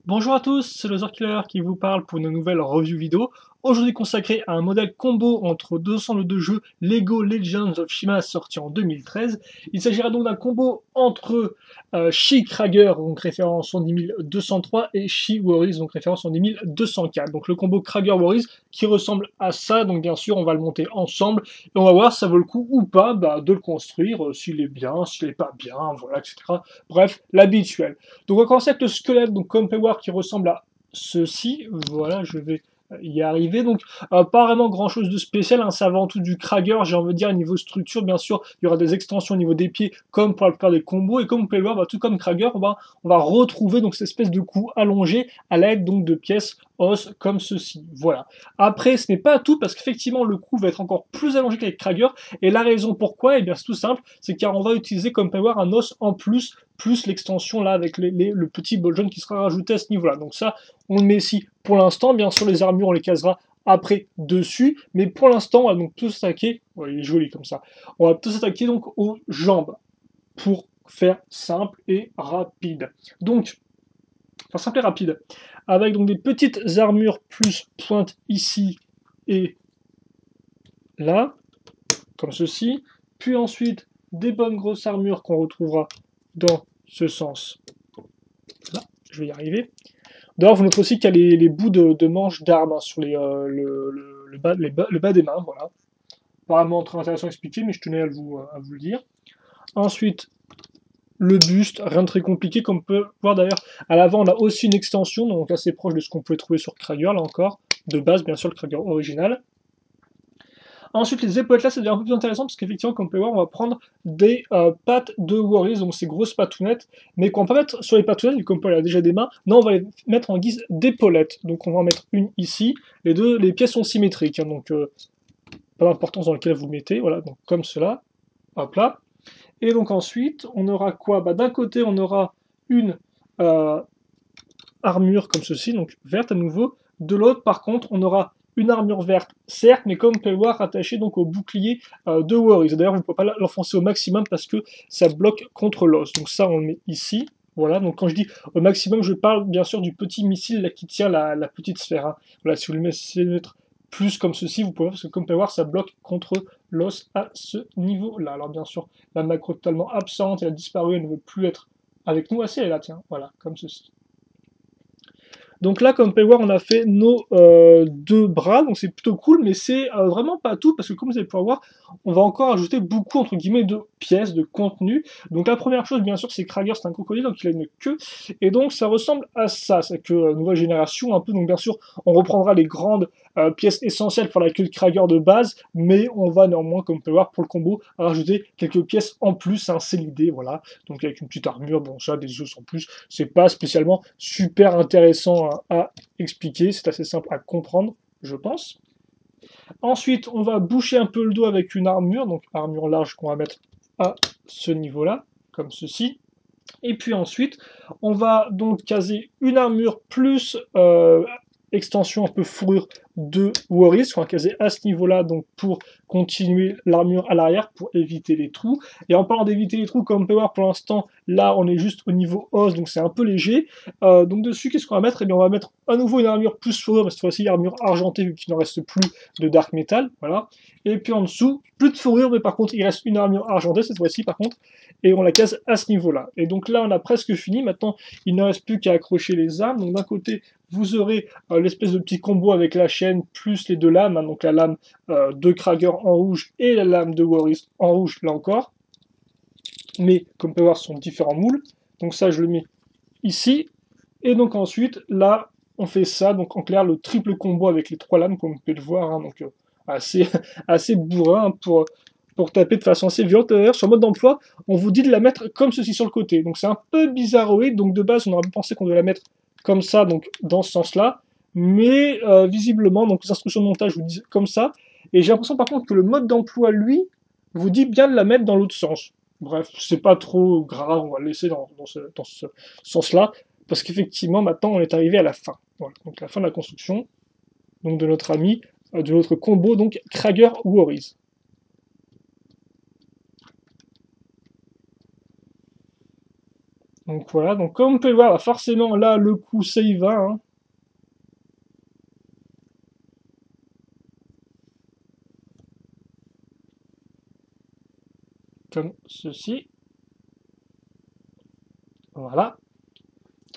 Bonjour à tous, c'est le Killer qui vous parle pour une nouvelle review vidéo. Aujourd'hui consacrée à un modèle combo entre deux ensembles de jeux Lego Legends of Shima sorti en 2013. Il s'agira donc d'un combo entre She Krager, donc référence en 10203, et She Warriors, donc référence en 10204. Donc le combo Krager Warriors qui ressemble à ça, donc bien sûr on va le monter ensemble et on va voir si ça vaut le coup ou pas de le construire, s'il est bien, s'il n'est pas bien, voilà, etc. Bref, l'habituel. Donc on va commencer avec le squelette, donc comme Power qui ressemble à ceci. Voilà, je vais y arriver. Donc pas vraiment grand chose de spécial, hein, c'est avant tout du Krager, j'ai envie de dire, niveau structure, bien sûr, il y aura des extensions au niveau des pieds, comme pour la plupart des combos, et comme vous pouvez le voir, tout comme Krager, on va retrouver donc cette espèce de cou allongé à l'aide donc de pièces os comme ceci. Voilà. Après, ce n'est pas tout, parce qu'effectivement, le cou va être encore plus allongé qu'avec Krager, et la raison pourquoi, eh bien c'est tout simple, c'est car on va utiliser comme Power un os en plus l'extension là avec le petit ball jaune qui sera rajouté à ce niveau là. Donc ça, on le met ici pour l'instant. Bien sûr, les armures, on les casera après dessus, mais pour l'instant, on va donc tous attaquer, ouais, il est joli comme ça, on va tous attaquer donc aux jambes, pour faire simple et rapide. Donc, enfin simple et rapide, avec donc des petites armures plus pointe ici et là, comme ceci, puis ensuite des bonnes grosses armures qu'on retrouvera dans ce sens. Là, je vais y arriver. D'ailleurs, vous notez aussi qu'il y a les bouts de manches d'armes, hein, sur le bas des mains, voilà. Apparemment très intéressant à expliquer, mais je tenais à vous le dire. Ensuite, le buste, rien de très compliqué, comme on peut voir d'ailleurs. À l'avant, on a aussi une extension, donc assez proche de ce qu'on pouvait trouver sur Krager, là encore. De base, bien sûr, le Krager original. Ensuite, les épaulettes là, ça devient un peu plus intéressant parce qu'effectivement, comme on peut voir, on va prendre des pattes de Warriors, donc ces grosses patounettes, mais qu'on va pas mettre sur les patounettes, vu qu'on peut a déjà des mains. Non, on va les mettre en guise d'épaulettes. Donc on va en mettre une ici. Les pièces sont symétriques, hein, donc pas d'importance dans lequel vous le mettez. Voilà, donc comme cela. Hop là. Et donc ensuite, on aura quoi? D'un côté, on aura une armure comme ceci, donc verte à nouveau. De l'autre, par contre, on aura une armure verte, certes, mais comme on peut le voir, attachée donc au bouclier de Warriors. D'ailleurs, vous ne pouvez pas l'enfoncer au maximum parce que ça bloque contre l'os. Donc ça, on le met ici. Voilà, donc quand je dis au maximum, je parle bien sûr du petit missile là, qui tient la petite sphère. Hein. Voilà, si vous le mettez plus comme ceci, vous pouvez voir, parce que comme on peut voir, ça bloque contre l'os à ce niveau-là. Alors bien sûr, la macro totalement absente, elle a disparu, elle ne veut plus être avec nous. Ah si, elle est là, tiens, voilà, comme ceci. Donc là, comme vous pouvez voir, on a fait nos deux bras, donc c'est plutôt cool, mais c'est vraiment pas tout, parce que comme vous allez pouvoir voir, on va encore ajouter beaucoup, entre guillemets, de pièces, de contenu. Donc la première chose, bien sûr, c'est que Krager, c'est un crocodile, donc il a une queue, et donc ça ressemble à ça, c'est que nouvelle génération, un peu, donc bien sûr, on reprendra les grandes pièces essentielles pour la queue de Krager de base, mais on va néanmoins, comme vous pouvez voir, pour le combo, rajouter quelques pièces en plus, hein, c'est l'idée, voilà. Donc avec une petite armure, bon ça, des os en plus, c'est pas spécialement super intéressant à expliquer, c'est assez simple à comprendre, je pense. Ensuite, on va boucher un peu le dos avec une armure, donc armure large qu'on va mettre à ce niveau-là, comme ceci. Et puis ensuite, on va donc caser une armure plus extension un peu fourrure de Warriors, qu'on va caser à ce niveau-là, donc pour continuer l'armure à l'arrière, pour éviter les trous. Et en parlant d'éviter les trous, comme on peut voir pour l'instant, là on est juste au niveau os, donc c'est un peu léger. Donc dessus, qu'est-ce qu'on va mettre? Eh bien on va mettre à nouveau une armure plus fourrure, mais cette fois-ci armure argentée, vu qu'il n'en reste plus de dark metal, voilà. Et puis en dessous, plus de fourrure, mais par contre il reste une armure argentée cette fois-ci par contre, et on la case à ce niveau-là. Et donc là on a presque fini, maintenant il ne reste plus qu'à accrocher les armes. Donc d'un côté, vous aurez l'espèce de petit combo avec la chaîne plus les deux lames, hein, donc la lame de Krager en rouge et la lame de Warriors en rouge, là encore. Mais comme on peut voir, ce sont différents moules. Donc ça, je le mets ici. Et donc ensuite, là, on fait ça. Donc en clair, le triple combo avec les trois lames, comme vous pouvez le voir. Hein, donc assez bourrin, hein, pour taper de façon assez violente. D'ailleurs, sur mode d'emploi, on vous dit de la mettre comme ceci sur le côté. Donc c'est un peu bizarroïde. Donc de base, on aurait pensé qu'on devait la mettre comme ça, donc dans ce sens-là. Mais visiblement, donc les instructions de montage vous disent comme ça. Et j'ai l'impression par contre que le mode d'emploi, lui, vous dit bien de la mettre dans l'autre sens. Bref, c'est pas trop grave, on va le laisser dans ce sens-là. Parce qu'effectivement, maintenant, on est arrivé à la fin. Voilà, donc la fin de la construction, donc de notre ami, de notre combo, donc Krager Warriors. Donc voilà, donc comme on peut le voir, bah, forcément là le coup ça y va, hein, comme ceci, voilà.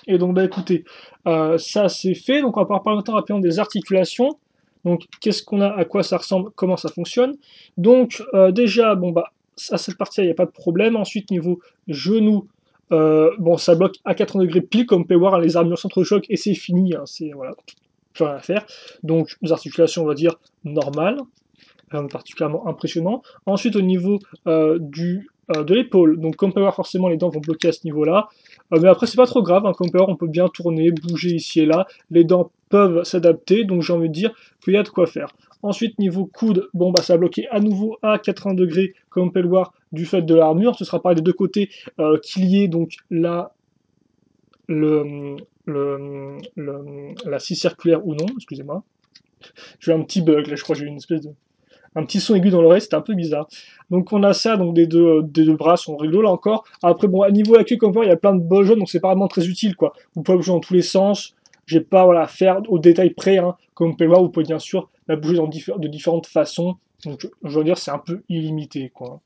Et donc bah écoutez, ça c'est fait, donc on va pouvoir parler maintenant rapidement des articulations. Donc qu'est-ce qu'on a, à quoi ça ressemble, comment ça fonctionne. Donc déjà, bon bah à cette partie-là, il n'y a pas de problème. Ensuite niveau genou, bon ça bloque à 80 degrés pile, comme on peut voir, hein, les armures contre-choc, et c'est fini, hein, c'est voilà, plus rien à faire. Donc les articulations, on va dire, normales, particulièrement impressionnant. Ensuite, au niveau de l'épaule, donc comme on peut voir, forcément les dents vont bloquer à ce niveau-là, mais après c'est pas trop grave, hein, comme on peut voir, on peut bien tourner, bouger ici et là, les dents peuvent s'adapter, donc j'ai envie de dire qu'il y a de quoi faire. Ensuite, niveau coude, bon bah ça a bloqué à nouveau à 80 degrés, comme on peut le voir, du fait de l'armure, ce sera pareil des deux côtés, qu'il y ait donc là la scie circulaire ou non, excusez-moi. J'ai eu un petit bug là, je crois que j'ai eu une espèce de un petit son aigu dans l'oreille, c'était un peu bizarre. Donc on a ça, donc des deux bras sont réglo là encore. Après bon, à niveau de la queue, comme voir, il y a plein de bols jaunes, donc c'est pas vraiment très utile quoi. Vous pouvez bouger dans tous les sens. J'ai pas voilà faire au détail près, hein. Comme vous pouvez le voir, vous pouvez bien sûr la bouger de différentes façons. Donc je veux dire, c'est un peu illimité quoi.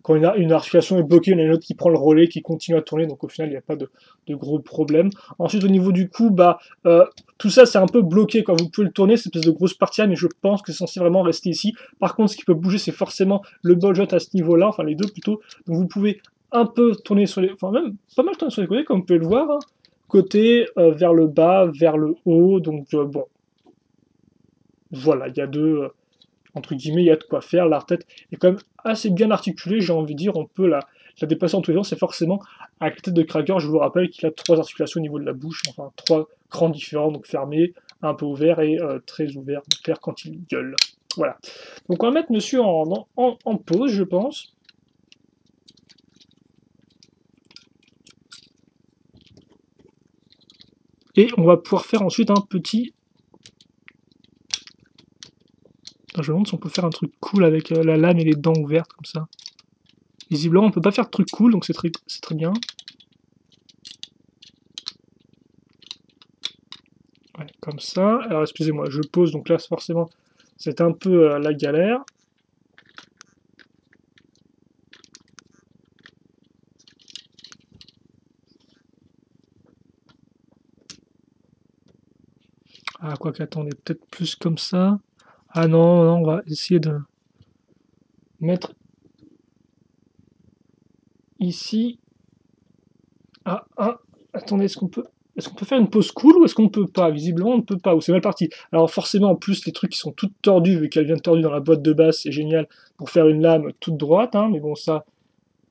Quand une articulation est bloquée, il y en a une autre qui prend le relais, qui continue à tourner, donc au final, il n'y a pas de gros problèmes. Ensuite, au niveau du cou, bah, tout ça, c'est un peu bloqué, quand vous pouvez le tourner, cette espèce de grosse partie-là, mais je pense que c'est censé vraiment rester ici. Par contre, ce qui peut bouger, c'est forcément le ball joint à ce niveau-là, enfin les deux plutôt. Donc vous pouvez un peu tourner sur les... Enfin, même pas mal tourner sur les côtés, comme vous pouvez le voir, hein. Côté, vers le bas, vers le haut, donc bon, voilà, il y a deux... entre guillemets, il y a de quoi faire. La tête est quand même assez bien articulée, j'ai envie de dire. On peut la déplacer en tous les sens. C'est forcément avec la tête de Krager. Je vous rappelle qu'il a trois articulations au niveau de la bouche, enfin trois crans différents, donc fermés, un peu ouverts et très ouverts, clair quand il gueule. Voilà. Donc on va mettre monsieur en pause, je pense. Et on va pouvoir faire ensuite un petit... Je me demande si on peut faire un truc cool avec la lame et les dents ouvertes comme ça. Visiblement, on peut pas faire de truc cool, donc c'est très bien. Ouais, comme ça. Alors, excusez-moi, je pose, donc là, forcément, c'est un peu la galère. Ah, quoi qu'attendez, peut-être plus comme ça. Ah non, non, on va essayer de mettre ici. Ah, ah, attendez, est-ce qu'on peut faire une pause cool ou est-ce qu'on peut pas? Visiblement, on ne peut pas, ou c'est mal parti. Alors forcément, en plus, les trucs qui sont toutes tordues, vu qu'elle vient tordue dans la boîte de base, c'est génial pour faire une lame toute droite, hein, mais bon, ça,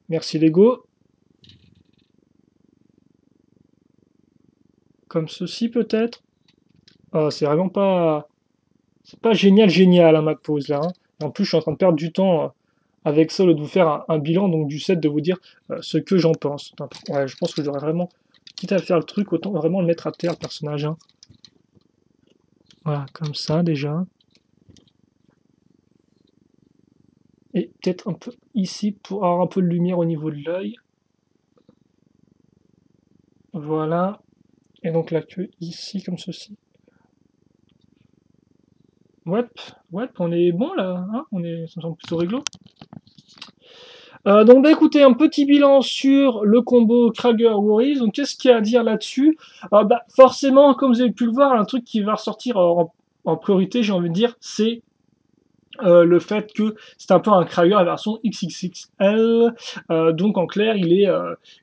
merci Lego. Comme ceci, peut-être. Ah, c'est vraiment pas... C'est pas génial, génial, hein, ma pause, là, hein. Et en plus, je suis en train de perdre du temps avec ça, au lieu de vous faire un bilan, donc du set, de vous dire ce que j'en pense. Ouais, je pense que j'aurais vraiment, quitte à faire le truc, autant vraiment le mettre à terre, le personnage, hein. Voilà, comme ça, déjà. Et peut-être un peu ici, pour avoir un peu de lumière au niveau de l'œil. Voilà. Et donc la queue ici, comme ceci. Ouais, ouais, on est bon, là, hein, ça me semble plutôt réglo. Donc bah écoutez, un petit bilan sur le combo Krager-Warriors. Donc qu'est-ce qu'il y a à dire là-dessus? Bah forcément, comme vous avez pu le voir, un truc qui va ressortir en priorité, j'ai envie de dire, c'est le fait que c'est un peu un Krager version XXXL, donc en clair,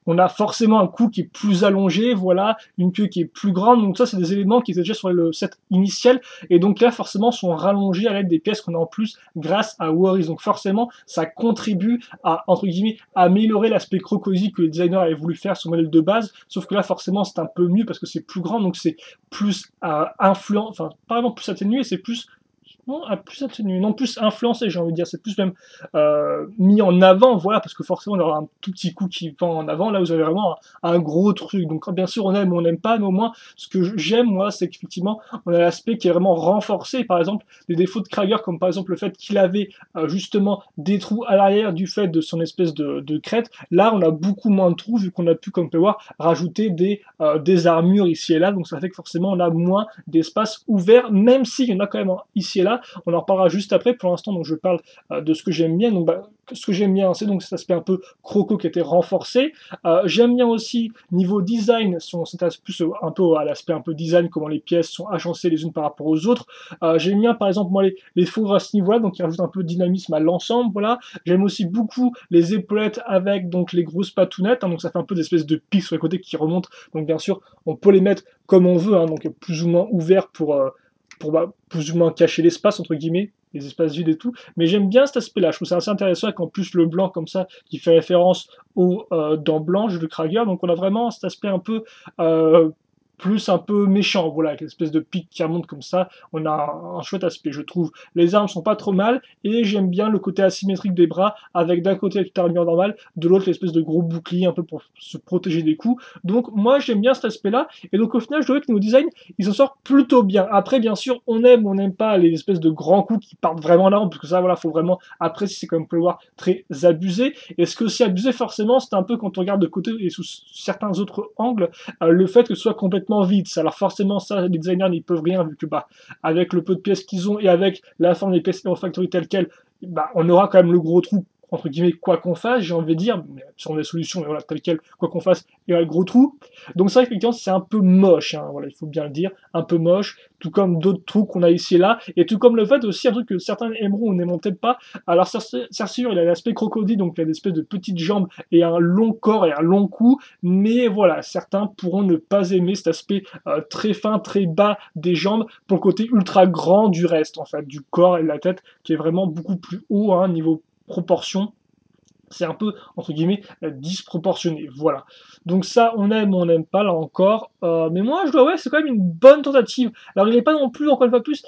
on a forcément un cou qui est plus allongé, voilà, une queue qui est plus grande, donc ça c'est des éléments qui étaient déjà sur le set initial, et donc là forcément sont rallongés à l'aide des pièces qu'on a en plus grâce à Warriors, donc forcément ça contribue à, entre guillemets, améliorer l'aspect crocodile que le designer avait voulu faire sur le modèle de base, sauf que là forcément c'est un peu mieux parce que c'est plus grand, donc c'est plus influent, enfin pas vraiment plus atténué, c'est plus Non, a plus atténué, non plus influencé, j'ai envie de dire, c'est plus même mis en avant, voilà, parce que forcément on aura un tout petit coup qui va en avant, là vous avez vraiment un gros truc, donc bien sûr on aime ou on n'aime pas, mais au moins ce que j'aime moi c'est qu'effectivement on a l'aspect qui est vraiment renforcé, par exemple des défauts de Krager comme par exemple le fait qu'il avait justement des trous à l'arrière du fait de son espèce de crête, là on a beaucoup moins de trous vu qu'on a pu, comme on peut voir, rajouter des armures ici et là, donc ça fait que forcément on a moins d'espace ouvert, même s'il y en a quand même ici et là. On en reparlera juste après. Pour l'instant, donc je parle de ce que j'aime bien. Donc, ce que j'aime bien, c'est donc cet aspect un peu croco qui a été renforcé. J'aime bien aussi niveau design, si on s'intéresse plus un peu à l'aspect un peu design, comment les pièces sont agencées les unes par rapport aux autres. J'aime bien, par exemple, moi les fourres à ce niveau-là, donc qui rajoutent un peu de dynamisme à l'ensemble. Voilà. J'aime aussi beaucoup les épaulettes avec donc les grosses patounettes. Hein, donc ça fait un peu d'espèces de pics sur les côtés qui remontent. Donc bien sûr, on peut les mettre comme on veut, hein, donc plus ou moins ouverts pour plus ou moins cacher l'espace, entre guillemets, les espaces vides et tout. Mais j'aime bien cet aspect-là. Je trouve ça assez intéressant avec en plus le blanc comme ça, qui fait référence aux dents blanches de Krager. Donc on a vraiment cet aspect un peu plus un peu méchant, voilà, avec l'espèce de pic qui remonte comme ça, on a un chouette aspect, je trouve. Les armes sont pas trop mal, et j'aime bien le côté asymétrique des bras, avec d'un côté la petite armure normale, de l'autre l'espèce de gros bouclier, un peu pour se protéger des coups. Donc moi j'aime bien cet aspect-là, et donc au final je dirais que niveau design, ils s'en sortent plutôt bien. Après bien sûr, on aime ou on n'aime pas les espèces de grands coups qui partent vraiment là, parce que ça voilà, faut vraiment, après si c'est comme on peut le voir, très abusé. Et ce que aussi abusé forcément, c'est un peu quand on regarde de côté et sous certains autres angles, le fait que ce soit complètement vide. Alors forcément, ça, les designers n'y peuvent rien, vu que bah, avec le peu de pièces qu'ils ont et avec la forme des pièces Factory telle quelle, bah, on aura quand même le gros trou, entre guillemets, quoi qu'on fasse, j'ai envie de dire, mais sur des solutions, mais voilà, tel quel, quoi qu'on fasse, il y aura le gros trou. Donc c'est vrai qu'effectivement, c'est un peu moche, hein, voilà, il faut bien le dire, un peu moche, tout comme d'autres trous qu'on a ici et là, et tout comme le fait aussi, un truc que certains aimeront ou n'aimeront peut-être pas, alors Cersei, il a l'aspect crocodile, donc il a des espèces de petites jambes et un long corps et un long cou, mais voilà, certains pourront ne pas aimer cet aspect très fin, très bas des jambes, pour le côté ultra grand du reste, en fait, du corps et de la tête, qui est vraiment beaucoup plus haut, hein, niveau proportion, c'est un peu, entre guillemets, disproportionné, voilà. Donc ça, on aime ou on n'aime pas, là encore, mais moi, je dois, ouais, c'est quand même une bonne tentative. Alors, il n'est pas non plus, encore une fois plus,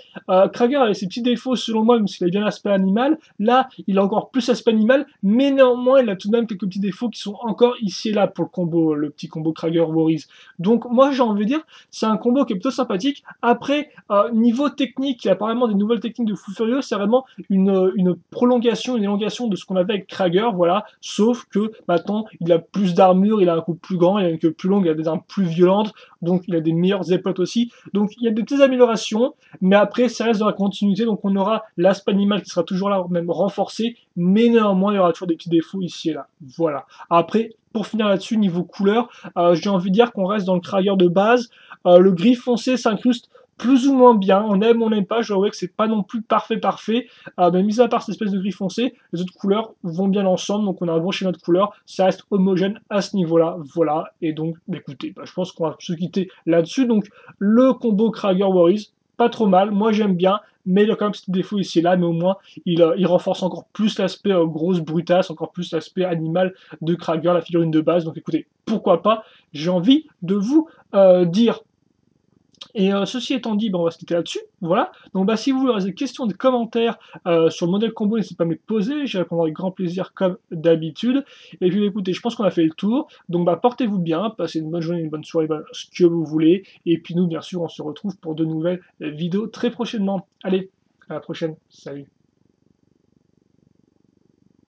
Krager avait ses petits défauts, selon moi, même s'il a bien l'aspect animal, là, il a encore plus l'aspect animal, mais néanmoins, il a tout de même quelques petits défauts qui sont encore ici et là pour le combo, le petit combo Krager-Warriors. Donc, moi, j'ai envie de dire, c'est un combo qui est plutôt sympathique. Après, niveau technique, il y a apparemment des nouvelles techniques de Fou Furieux, c'est vraiment une prolongation, une élongation de ce qu'on avait avec Krager, voilà, sauf que maintenant il a plus d'armure, il a un coup plus grand, il a une queue plus longue, il a des armes plus violentes, donc il a des meilleures épaules aussi. Donc il y a des petites améliorations, mais après ça reste dans la continuité, donc on aura l'aspect animal qui sera toujours là, même renforcé, mais néanmoins il y aura toujours des petits défauts ici et là. Voilà. Après, pour finir là-dessus, niveau couleur, j'ai envie de dire qu'on reste dans le Krager de base. Le gris foncé s'incruste plus ou moins bien, on aime, on n'aime pas, je vois que c'est pas non plus parfait, mais mis à part cette espèce de gris foncé, les autres couleurs vont bien ensemble, donc on a un bon schéma de couleurs, ça reste homogène à ce niveau-là, voilà, et donc, écoutez, je pense qu'on va se quitter là-dessus, donc le combo Krager-Warriors, pas trop mal, moi j'aime bien, mais il a quand même ce défaut ici et là, mais au moins il renforce encore plus l'aspect grosse brutasse, encore plus l'aspect animal de Krager, la figurine de base, donc écoutez, pourquoi pas, j'ai envie de vous dire. Et ceci étant dit, on va se quitter là-dessus, voilà. Donc si vous avez des questions, des commentaires sur le modèle combo, n'hésitez pas à me les poser, j'y répondrai avec grand plaisir comme d'habitude. Et puis écoutez, je pense qu'on a fait le tour, donc portez-vous bien, passez une bonne journée, une bonne soirée, ce que vous voulez. Et puis nous, bien sûr, on se retrouve pour de nouvelles vidéos très prochainement. Allez, à la prochaine, salut.